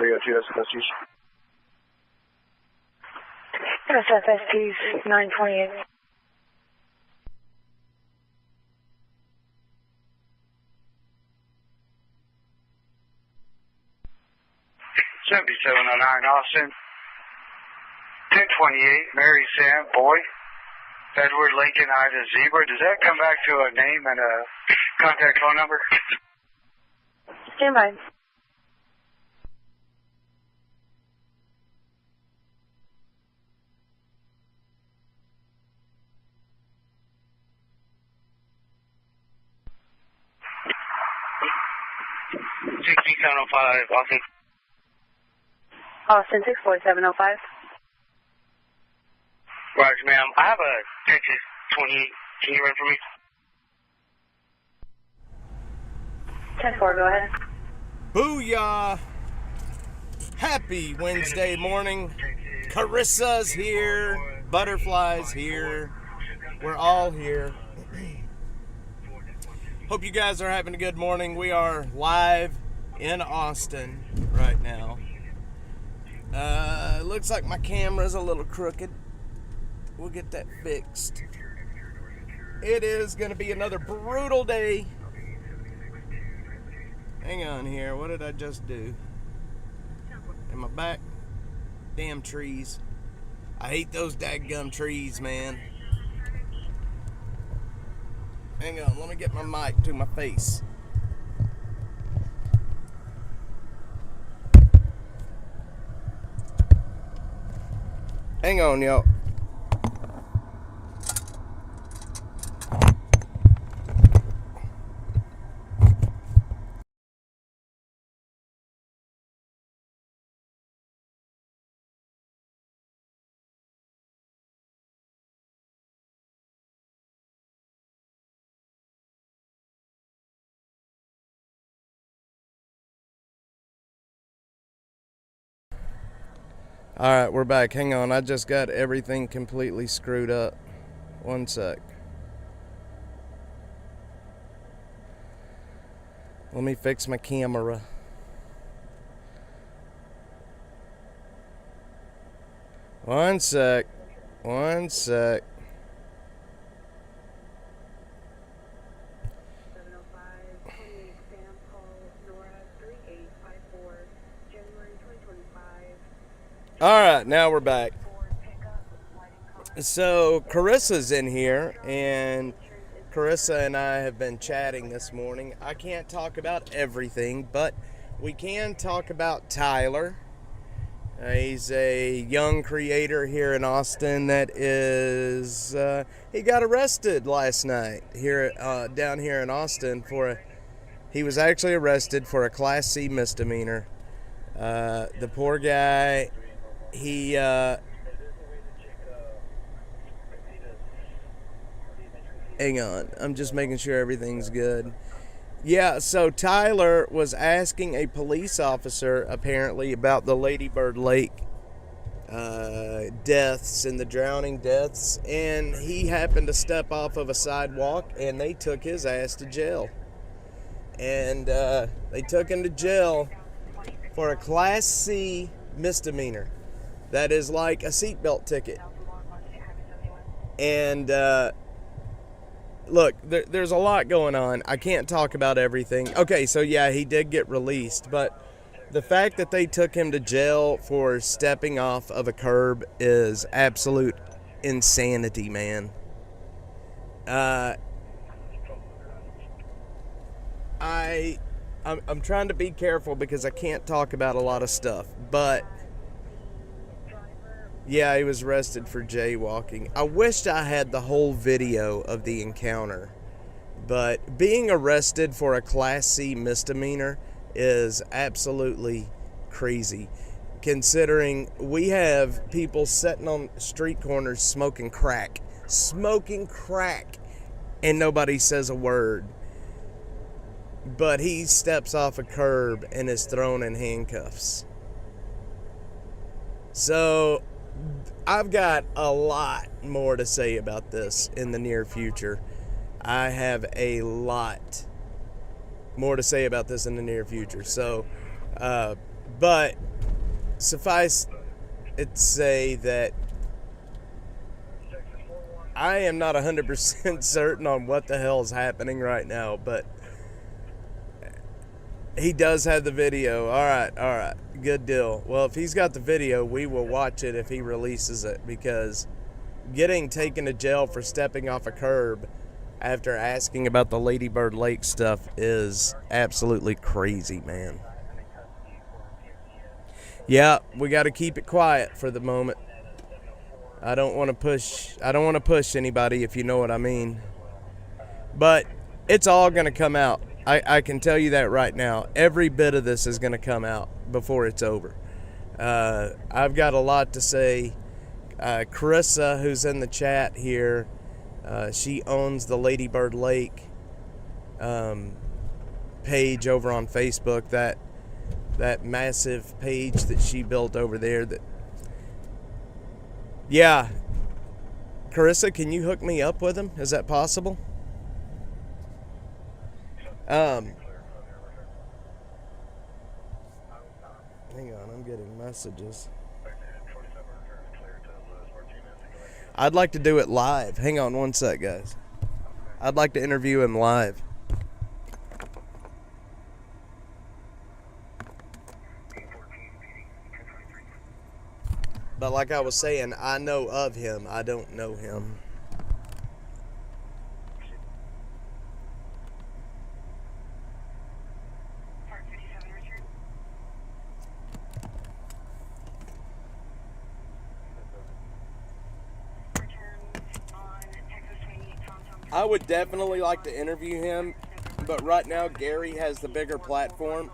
302, that's the station. SFST's 928. Austin. 1028, Mary Sam, boy. Edward Lincoln, Ida Zebra. Does that come back to a name and a contact phone number? Stand by. Austin. Austin 64705. Roger, ma'am. I have a Texas 28. Can you run for me? 10-4, go ahead. Booyah! Happy Wednesday morning. Carissa's here. Butterfly's here. We're all here. Hope you guys are having a good morning. We are live in Austin right now. Looks like my camera's a little crooked. We'll get that fixed. It is going to be another brutal day. Hang on here. What did I just do? Am I back? Damn trees. I hate those daggum trees, man. Hang on. Let me get my mic to my face. Hang on, y'all. Alright, we're back. Hang on, I just got everything completely screwed up. One sec. Let me fix my camera. One sec. One sec. Alright, now we're back. So, Carissa's in here, and Carissa and I have been chatting this morning. I can't talk about everything, but we can talk about Tyler. He's a young creator here in Austin that is, he got arrested last night here down here in Austin he was actually arrested for a Class C misdemeanor. The poor guy, he hang on, I'm just making sure everything's good. Yeah, so Tyler was asking a police officer apparently about the Lady Bird Lake deaths and the drowning deaths, and he happened to step off of a sidewalk and they took his ass to jail. And they took him to jail for a Class C misdemeanor. That is like a seatbelt ticket. And look, there's a lot going on. I can't talk about everything. Okay, so yeah, he did get released, but the fact that they took him to jail for stepping off of a curb is absolute insanity, man. I'm trying to be careful because I can't talk about a lot of stuff, but yeah, he was arrested for jaywalking. I wished I had the whole video of the encounter, but being arrested for a Class C misdemeanor is absolutely crazy, considering we have people sitting on street corners smoking crack, and nobody says a word. But he steps off a curb and is thrown in handcuffs. So I've got a lot more to say about this in the near future. I have a lot more to say about this in the near future. So, but suffice it to say that I am not 100% certain on what the hell is happening right now, but he does have the video. All right, good deal. Well, if he's got the video, we will watch it if he releases it, because getting taken to jail for stepping off a curb after asking about the Lady Bird Lake stuff is absolutely crazy, man. Yeah, we got to keep it quiet for the moment. I don't want to push anybody, if you know what I mean. But it's all going to come out. I can tell you that right now. Every bit of this is going to come out before it's over. I've got a lot to say. Carissa, who's in the chat here, she owns the Lady Bird Lake page over on Facebook. That massive page that she built over there. Yeah. Carissa, can you hook me up with him? Is that possible? Hang on, I'm getting messages. I'd like to do it live. Hang on one sec, guys. I'd like to interview him live. But like I was saying, I know of him. I don't know him. I would definitely like to interview him, but right now Gary has the bigger platform.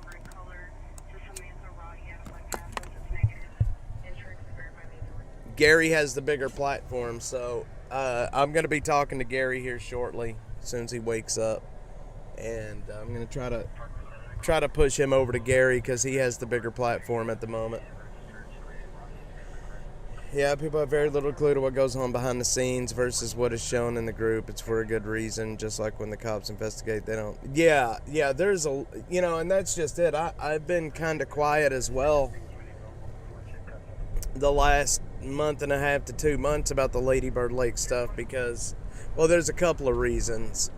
Gary has the bigger platform, so I'm going to be talking to Gary here shortly, as soon as he wakes up, and I'm going to try to push him over to Gary because he has the bigger platform at the moment. Yeah, people have very little clue to what goes on behind the scenes versus what is shown in the group. It's for a good reason, just like when the cops investigate, they don't. Yeah, there's and that's just it. I've been kind of quiet as well the last month and a half to 2 months about the Lady Bird Lake stuff because, well, there's a couple of reasons.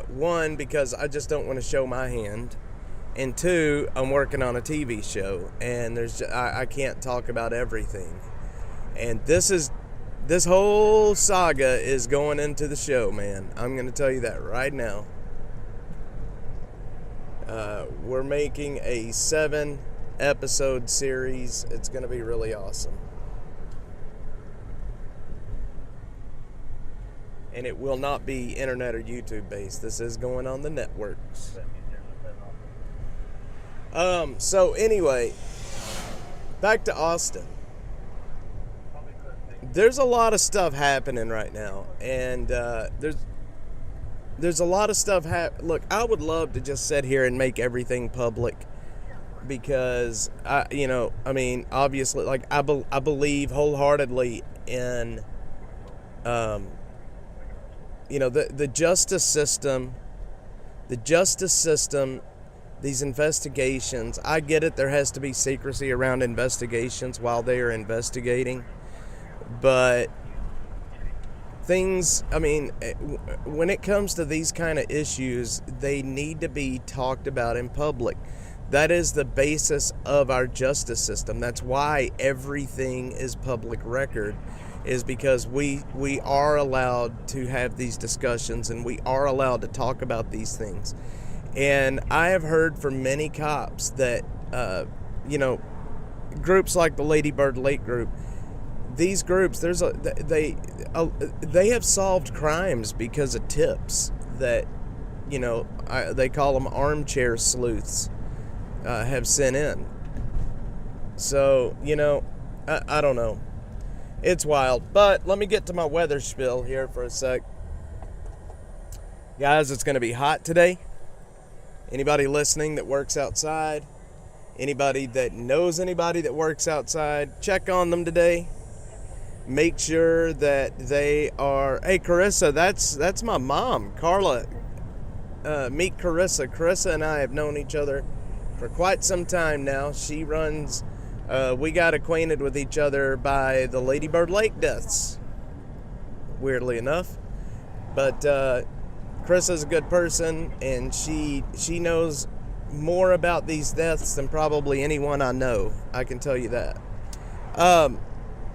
One, because I just don't want to show my hand. And two, I'm working on a TV show, and I can't talk about everything. And this whole saga is going into the show, man. I'm going to tell you that right now. We're making a 7-episode series. It's going to be really awesome. And it will not be internet or YouTube based. This is going on the networks. So anyway, back to Austin. There's a lot of stuff happening right now, and there's a lot of stuff Look, I would love to just sit here and make everything public because obviously, like I believe wholeheartedly in the justice system. The justice system, these investigations. I get it. There has to be secrecy around investigations while they are investigating. But when it comes to these kind of issues, they need to be talked about in public. That is the basis of our justice system. That's why everything is public record, is because we are allowed to have these discussions and we are allowed to talk about these things. And I have heard from many cops that, groups like the Lady Bird Lake group, these groups, they have solved crimes because of tips that, they call them armchair sleuths, have sent in. So, I don't know. It's wild. But let me get to my weather spiel here for a sec. Guys, it's going to be hot today. Anybody listening that works outside, anybody that knows anybody that works outside, check on them today. Make sure that they are... Hey, Carissa, that's my mom, Carla. Meet Carissa. Carissa and I have known each other for quite some time now. She runs We got acquainted with each other by the Lady Bird Lake deaths, weirdly enough. But Carissa's a good person, and she knows more about these deaths than probably anyone I know. I can tell you that.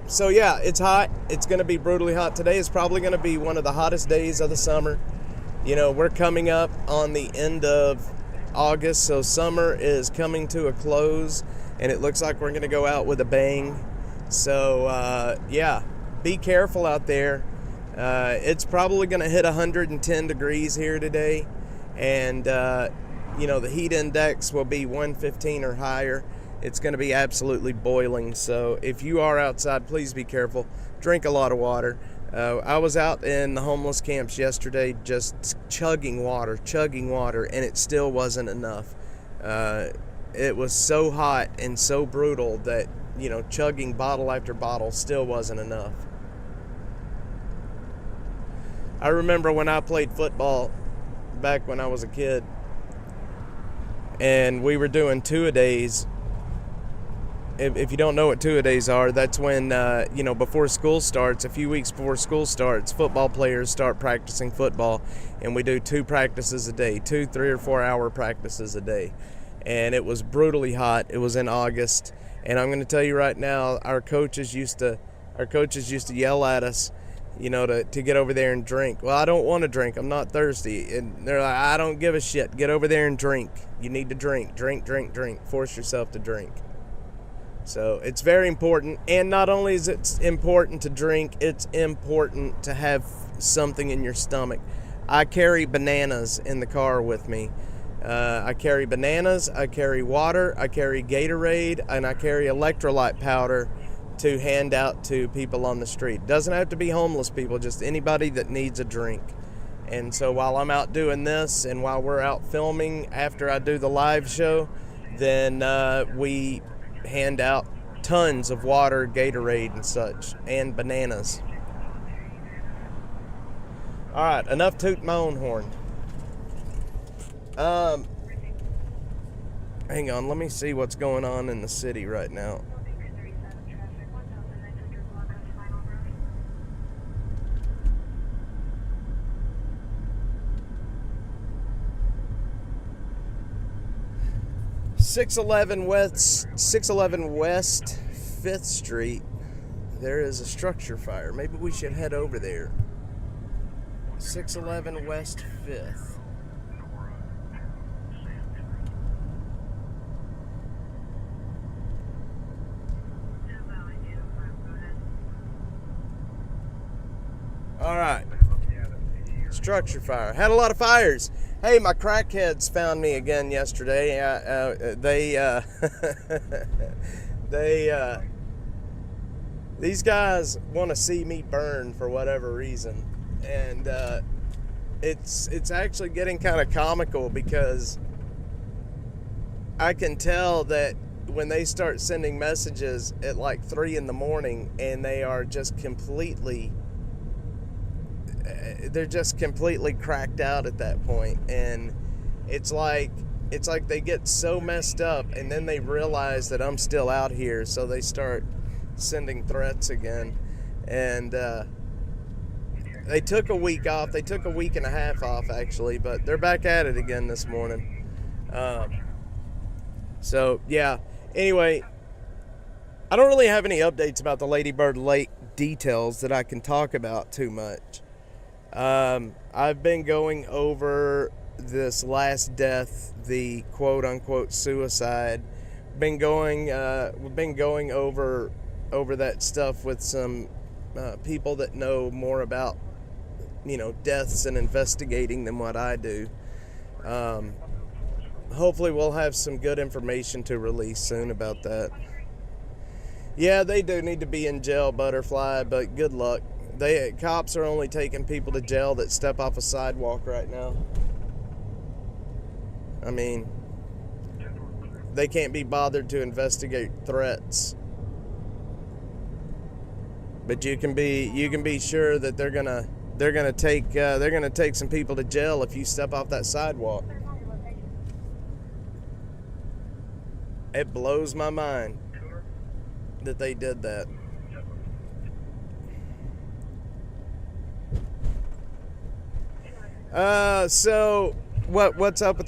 So yeah, it's hot. It's going to be brutally hot. Today is probably going to be one of the hottest days of the summer. You know, we're coming up on the end of August, so summer is coming to a close, and it looks like we're going to go out with a bang. So yeah, be careful out there. It's probably going to hit 110 degrees here today, and you know, the heat index will be 115 or higher. It's going to be absolutely boiling. So if you are outside, please be careful. Drink a lot of water. I was out in the homeless camps yesterday just chugging water, and it still wasn't enough. It was so hot and so brutal that, you know, chugging bottle after bottle still wasn't enough. I remember when I played football back when I was a kid, and we were doing two-a-days. If you don't know what two-a-days are, that's when, you know, before school starts, a few weeks before school starts, football players start practicing football, and we do 2 practices a day, 2 3 or 4 hour practices a day. And it was brutally hot. It was in August, and I'm going to tell you right now, our coaches used to yell at us, you know, to get over there and drink. Well, I don't want to drink. I'm not thirsty. And they're like, I don't give a shit. Get over there and drink. You need to drink. Drink. Force yourself to drink. So it's very important. And not only is it important to drink, it's important to have something in your stomach. I carry bananas in the car with me. I carry bananas, I carry water, I carry Gatorade, and I carry electrolyte powder to hand out to people on the street. Doesn't have to be homeless people, just anybody that needs a drink. And so while I'm out doing this, and while we're out filming after I do the live show, then we hand out tons of water, Gatorade and such, and bananas. All right, enough tooting my own horn. Hang on, let me see what's going on in the city right now. .611 West 5th Street. There is a structure fire. Maybe we should head over there. 611 West 5th. All right. Structure fire. Had a lot of fires. Hey, my crackheads found me again yesterday. These guys want to see me burn for whatever reason, and it's actually getting kind of comical because I can tell that when they start sending messages at like 3 in the morning, and they are just completely. They're just completely cracked out at that point, and it's like they get so messed up, and then they realize that I'm still out here, so they start sending threats again. And they took a week off. They took a week and a half off, actually, but they're back at it again this morning. So yeah, anyway, I don't really have any updates about the Lady Bird Lake details that I can talk about too much. I've been going over this last death, the quote-unquote suicide. We've been going over that stuff with some people that know more about, you know, deaths and investigating than what I do. Hopefully we'll have some good information to release soon about that. Yeah, they do need to be in jail, Butterfly, but good luck. Cops are only taking people to jail that step off a sidewalk right now. I mean, they can't be bothered to investigate threats. But you can be sure that they're gonna take some people to jail if you step off that sidewalk. It blows my mind. that they did that. So what's up with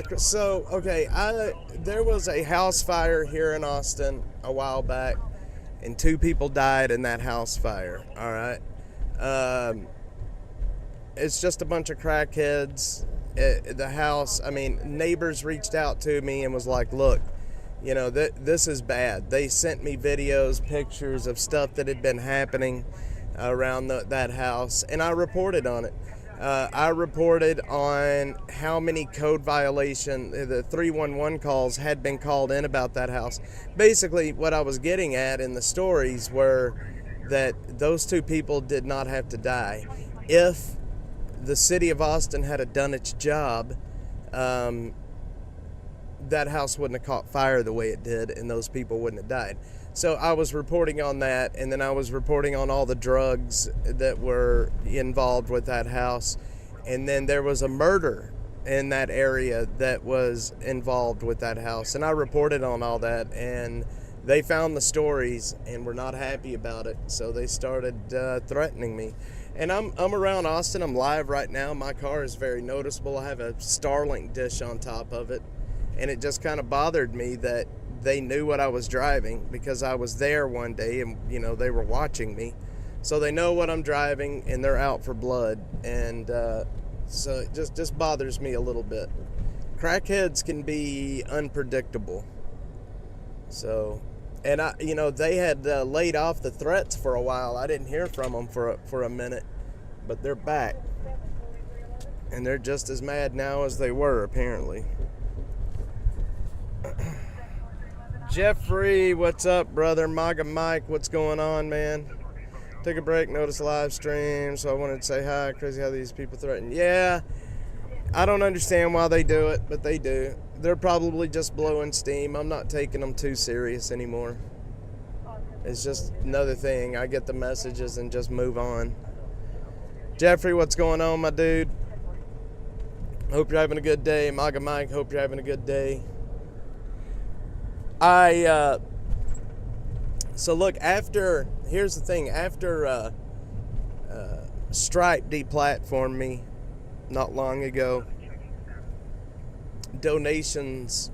there was a house fire here in Austin a while back, and 2 people died in that house fire. All right. It's just a bunch of crackheads. The house, neighbors reached out to me and was like, look, this is bad. They sent me videos, pictures of stuff that had been happening around that house, and I reported on it. I reported on how many code violation, the 311 calls had been called in about that house. Basically, what I was getting at in the stories were that those 2 people did not have to die. If the city of Austin had done its job, that house wouldn't have caught fire the way it did, and those people wouldn't have died. So I was reporting on that, and then I was reporting on all the drugs that were involved with that house. And then there was a murder in that area that was involved with that house. And I reported on all that, and they found the stories and were not happy about it. So they started threatening me. And I'm around Austin. I'm live right now. My car is very noticeable. I have a Starlink dish on top of it. And it just kind of bothered me that they knew what I was driving, because I was there one day and, they were watching me. So they know what I'm driving, and they're out for blood. And so it just bothers me a little bit. Crackheads can be unpredictable. So, and they had laid off the threats for a while. I didn't hear from them for a minute, but they're back. And they're just as mad now as they were, apparently. Jeffrey, what's up, brother? MAGA Mike, what's going on, man? Take a break, notice live stream, so I wanted to say hi. Crazy how these people threaten. Yeah, I don't understand why they do it, but they do. They're probably just blowing steam. I'm not taking them too serious anymore. It's just another thing. I get the messages and just move on. Jeffrey, what's going on, my dude? Hope you're having a good day. MAGA Mike, hope you're having a good day. So look, here's the thing, after Stripe deplatformed me not long ago, donations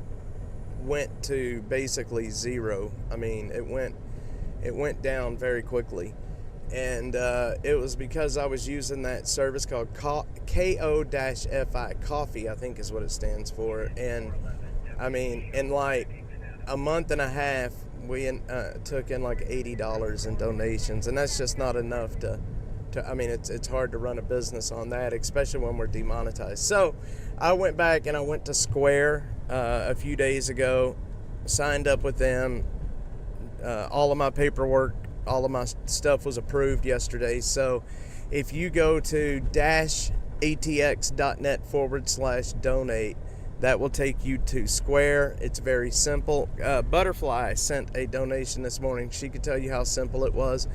went to basically zero. It went down very quickly. And it was because I was using that service called KO-FI, coffee, I think is what it stands for. And in like a month and a half, we took in like $80 in donations, and that's just not enough to it's hard to run a business on that, especially when we're demonetized. So I went back and I went to Square a few days ago, signed up with them. All of my paperwork, all of my stuff was approved yesterday. So if you go to -atx.net/donate, that will take you to Square. It's very simple. Butterfly sent a donation this morning. She could tell you how simple it was.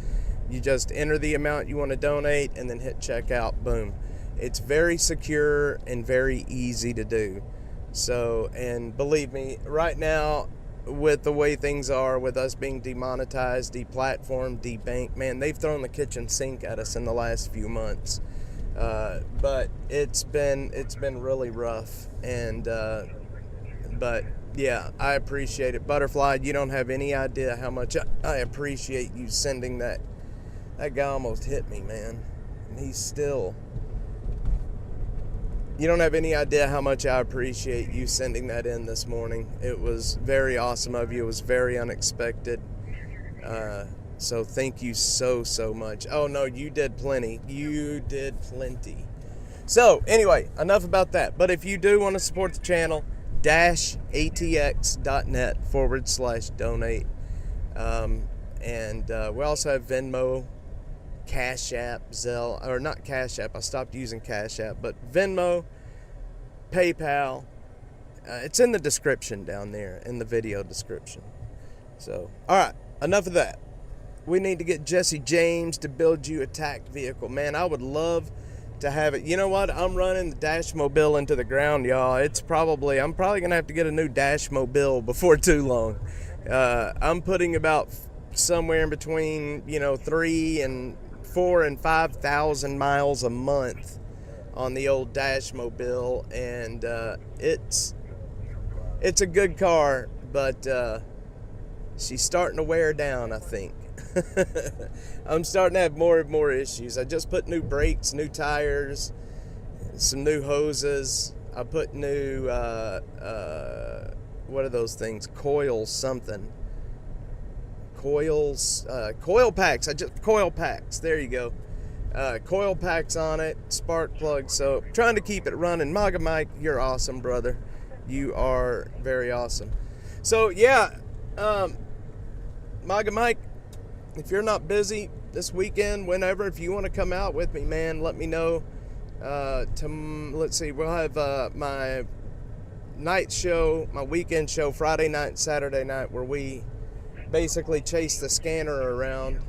You just enter the amount you want to donate and then hit checkout. Boom. It's very secure and very easy to do. So, and believe me, right now, with the way things are, with us being demonetized, deplatformed, debanked, man, they've thrown the kitchen sink at us in the last few months. But it's been really rough, and but yeah, I appreciate it. Butterfly, you don't have any idea how much I appreciate you sending that. That guy almost hit me, man, and he's still. You don't have any idea how much I appreciate you sending that in this morning. It was very awesome of you. It was very unexpected. So thank you so much. Oh no, you did plenty. You did plenty. So anyway, enough about that. But if you do want to support the channel, -atx.net/donate. And we also have Venmo, Cash App, Zelle, or not Cash App. I stopped using Cash App, but Venmo, PayPal. It's in the description down there, in the video description. So, all right, enough of that. We need to get Jesse James to build you a TAC vehicle. Man, I would love to have it. You know what? I'm running the Dash Mobile into the ground, y'all. I'm probably going to have to get a new Dash Mobile before too long. I'm putting about somewhere in between, 4,000 and 5,000 miles a month on the old Dash Mobile, and it's a good car, but she's starting to wear down, I think. I'm starting to have more and more issues. I just put new brakes, new tires, some new hoses. I put new what are those things? Coil packs. Coil packs. There you go. Coil packs on it, spark plugs. So trying to keep it running. MAGA Mike, you're awesome, brother. You are very awesome. So yeah, MAGA Mike, if you're not busy this weekend, whenever, if you want to come out with me, man, let me know. Let's see, we'll have my night show, my weekend show, Friday night and Saturday night, where we basically chase the scanner around.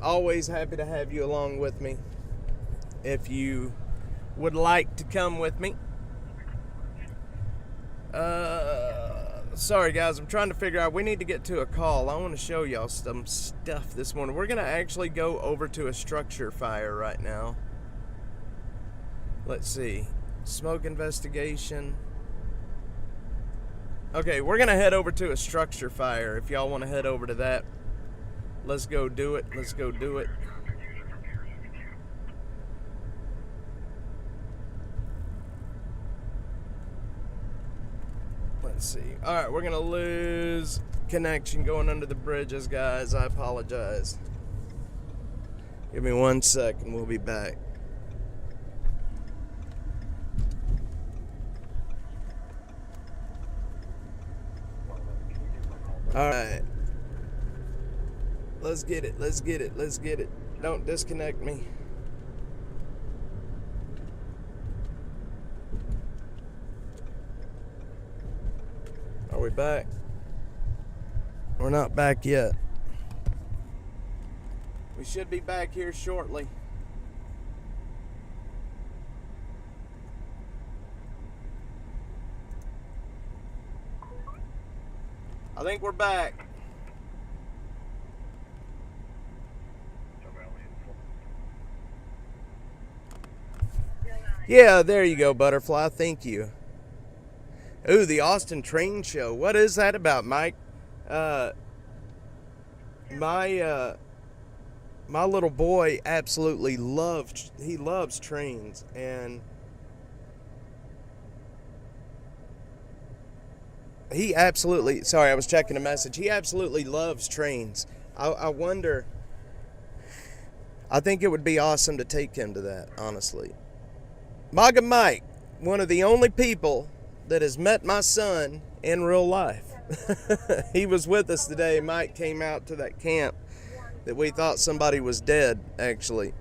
Always happy to have you along with me if you would like to come with me. Sorry guys, I'm trying to figure out, we need to get to a call. I want to show y'all some stuff this morning. We're going to actually go over to a structure fire right now. Let's see, smoke investigation. Okay, we're going to head over to a structure fire. If y'all want to head over to that, let's go do it. Let's go do it. Let's see. All right, we're going to lose connection going under the bridges, guys. I apologize. Give me 1 second. We'll be back. All right. Let's get it. Let's get it. Let's get it. Don't disconnect me. Are we back? We're not back yet. We should be back here shortly. I think we're back. Yeah, there you go, Butterfly. Thank you. Ooh, the Austin Train Show. What is that about, Mike? My little boy absolutely loves trains, and he absolutely, sorry, I was checking a message. He absolutely loves trains. I wonder, I think it would be awesome to take him to that, honestly. MAGA Mike, one of the only people that has met my son in real life. He was with us today. Mike came out to that camp that we thought somebody was dead, actually.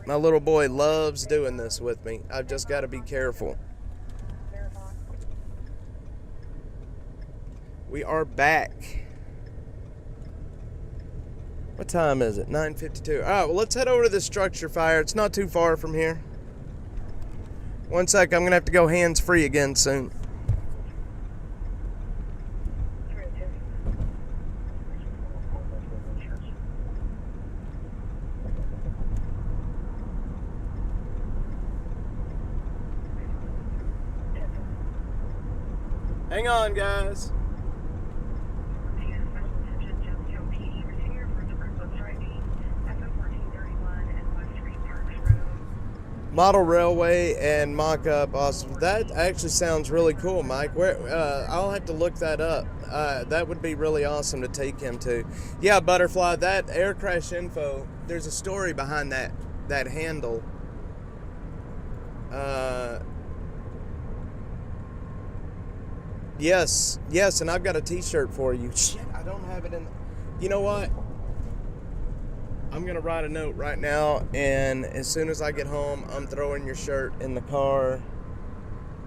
My little boy loves doing this with me. I've just got to be careful. We are back. What time is it? 9:52. All right, well, let's head over to the structure fire. It's not too far from here. 1 sec, I'm going to have to go hands-free again soon. Hang on, guys. Model Railway and mock-up, awesome. That actually sounds really cool, Mike. I'll have to look that up. That would be really awesome to take him to. Yeah, Butterfly, that air crash info, there's a story behind that handle. Yes, and I've got a t-shirt for you. Shit, I don't have it in. You know what? I'm going to write a note right now, and as soon as I get home, I'm throwing your shirt in the car,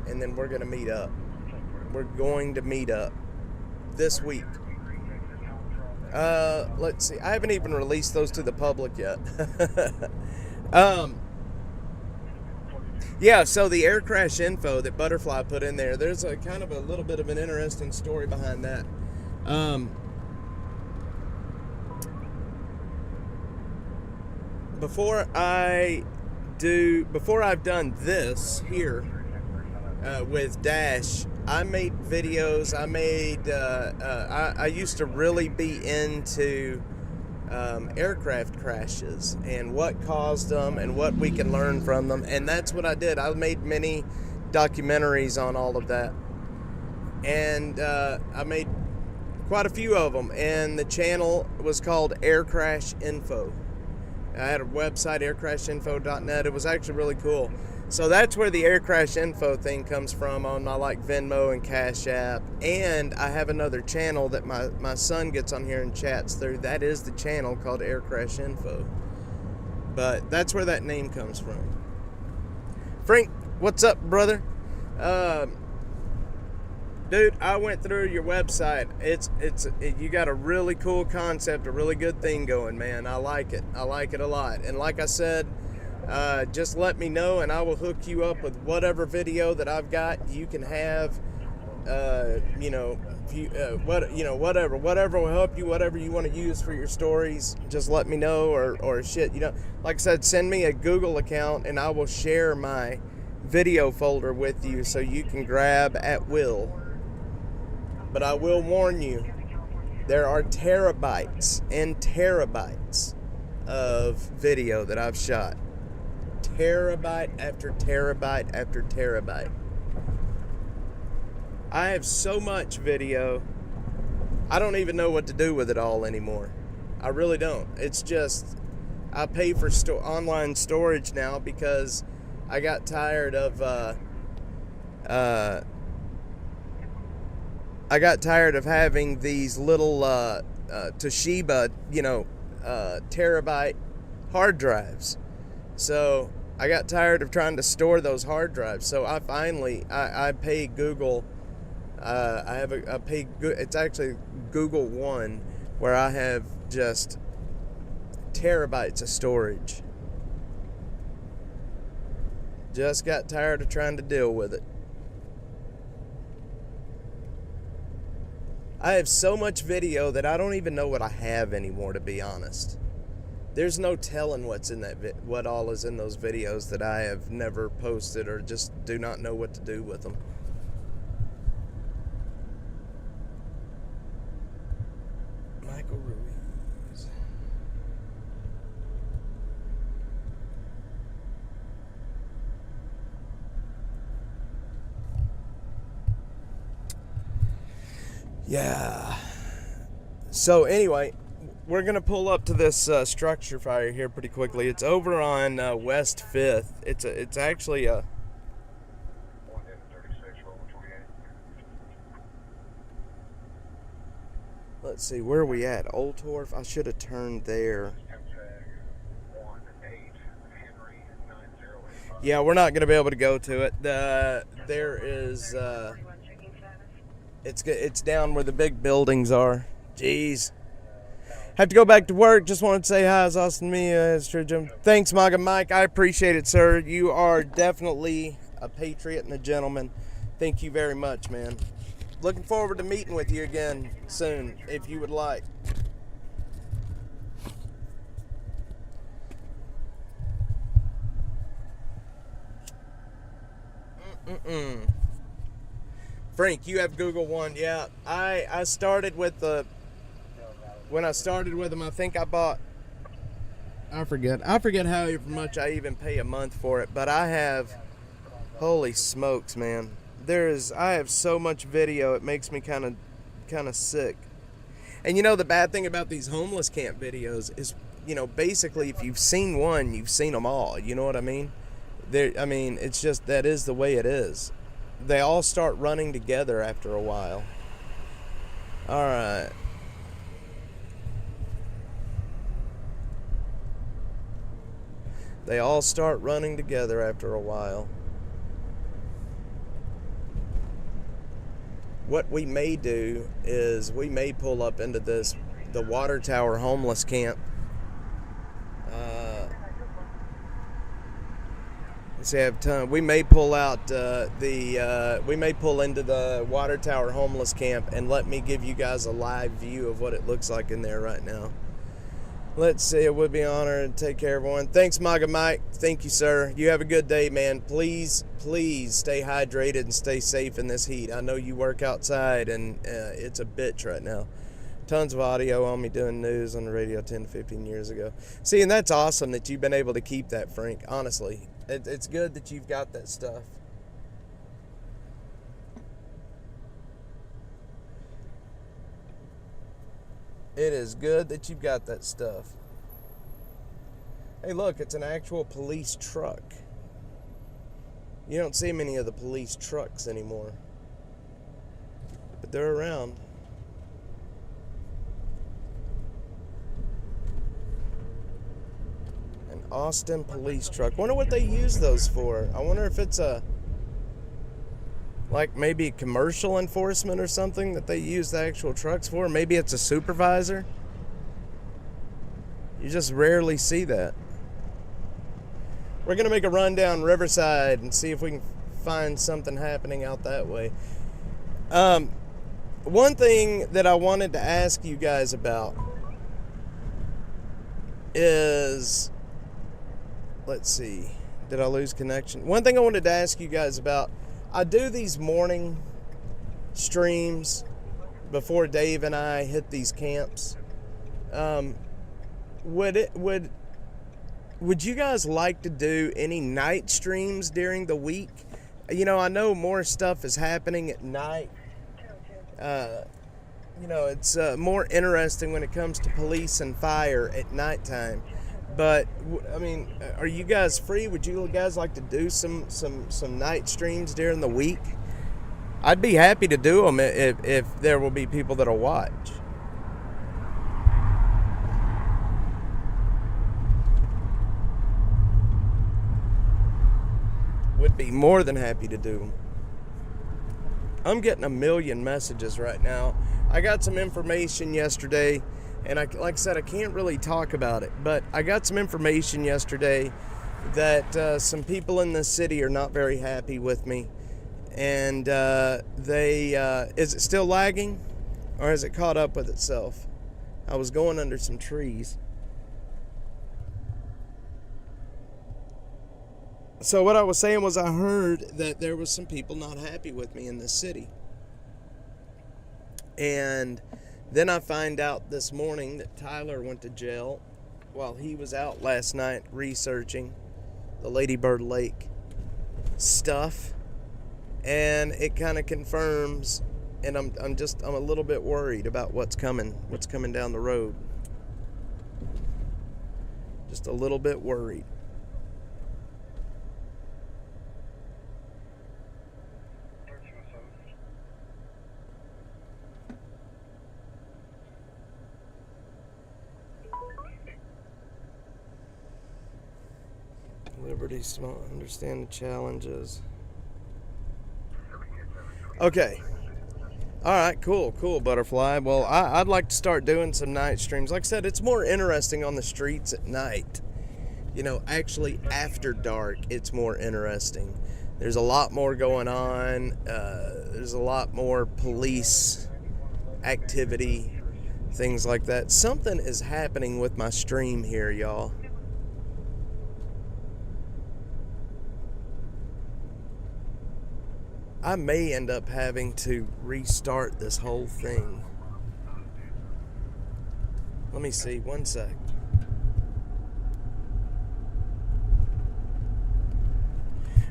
and then we're going to meet up. We're going to meet up this week. Let's see. I haven't even released those to the public yet. Yeah, so the air crash info that Butterfly put in there, there's a kind of a little bit of an interesting story behind that. before I've done this here with Dash, I made videos. I used to really be into aircraft crashes and what caused them and what we can learn from them, and that's what I did. I made many documentaries on all of that, and I made quite a few of them, and the channel was called aircrashinfo. I had a website, aircrashinfo.net. It was actually really cool. So that's where the aircrashinfo thing comes from on my Venmo and cashapp. And I have another channel that my son gets on here and chats through. That is the channel called aircrashinfo. But that's where that name comes from. Frank, what's up, brother? Dude, I went through your website. You got a really cool concept, a really good thing going, man. I like it. I like it a lot. And like I said, just let me know, and I will hook you up with whatever video that I've got. You can have, whatever will help you. Whatever you want to use for your stories, just let me know. Or shit, like I said, send me a Google account, and I will share my video folder with you so you can grab at will. But I will warn you, there are terabytes and terabytes of video that I've shot. Terabyte after terabyte after terabyte. I have so much video, I don't even know what to do with it all anymore. I really don't. It's just, I pay for online storage now because I got tired of having these little Toshiba, terabyte hard drives. So I got tired of trying to store those hard drives. So I pay Google. It's actually Google One, where I have just terabytes of storage. Just got tired of trying to deal with it. I have so much video that I don't even know what I have anymore, to be honest. There's no telling what's in what all is in those videos that I have never posted or just do not know what to do with them. Michael Ruiz. Yeah. So anyway, we're going to pull up to this structure fire here pretty quickly. It's over on West 5th. It's actually a... Let's see, where are we at? Old Torf? I should have turned there. Yeah, we're not going to be able to go to it. There is... It's down where the big buildings are. Jeez. Have to go back to work. Just wanted to say hi. It's Austin me. It's true, Jim. Thanks, Maga Mike. I appreciate it, sir. You are definitely a patriot and a gentleman. Thank you very much, man. Looking forward to meeting with you again soon, if you would like. Frank, you have Google One. Yeah, I started with when I started with them, I think I bought, I forget how much I even pay a month for it, but I have, holy smokes, man. I have so much video, it makes me kind of sick. And the bad thing about these homeless camp videos is, basically if you've seen one, you've seen them all. You know what I mean? It's just, that is the way it is. They all start running together after a while. All right. They all start running together after a while. What we may do is we may pull up into the Water Tower homeless camp. Let's see, I have time. We may pull out we may pull into the Water Tower homeless camp, and let me give you guys a live view of what it looks like in there right now. Let's see. It would be an honor to take care of everyone. Thanks, Maga Mike. Thank you, sir. You have a good day, man. Please stay hydrated and stay safe in this heat. I know you work outside, and it's a bitch right now. Tons of audio on me doing news on the radio 10 to 15 years ago. See, and that's awesome that you've been able to keep that, Frank. Honestly, it's good that you've got that stuff. It is good that you've got that stuff. Hey, look, it's an actual police truck. You don't see many of the police trucks anymore, but they're around. An Austin police truck. Wonder what they use those for. I wonder if it's like maybe commercial enforcement or something that they use the actual trucks for. Maybe it's a supervisor. You just rarely see that. We're going to make a run down Riverside and see if we can find something happening out that way. One thing that I wanted to ask you guys about is, let's see, did I lose connection? One thing I wanted to ask you guys about, I do these morning streams before Dave and I hit these camps. Would you guys like to do any night streams during the week? You know, I know more stuff is happening at night. You know, it's more interesting when it comes to police and fire at nighttime. But I mean, are you guys free? Would you guys like to do some night streams during the week? I'd be happy to do them if there will be people that'll watch. Would be more than happy to do them. I'm getting a million messages right now. I got some information yesterday, and like I said, I can't really talk about it, but I got some information yesterday that some people in the city are not very happy with me, and is it still lagging, or has it caught up with itself? I was going under some trees. So what I was saying was, I heard that there was some people not happy with me in this city. And then I find out this morning that Tyler went to jail while he was out last night researching the Lady Bird Lake stuff. And it kind of confirms, and I'm a little bit worried about what's coming down the road. Just a little bit worried. Liberty small, understand the challenges. Okay. All right, cool, Butterfly. Well, I'd like to start doing some night streams. Like I said, it's more interesting on the streets at night. You know, actually after dark, it's more interesting. There's a lot more going on. There's a lot more police activity, things like that. Something is happening with my stream here, y'all. I may end up having to restart this whole thing. Let me see, one sec.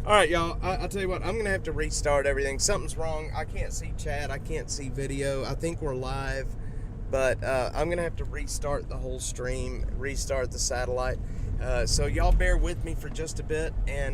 Alright, y'all, I'll tell you what, I'm going to have to restart everything. Something's wrong. I can't see chat. I can't see video. I think we're live. But I'm going to have to restart the whole stream, restart the satellite. So y'all bear with me for just a bit, and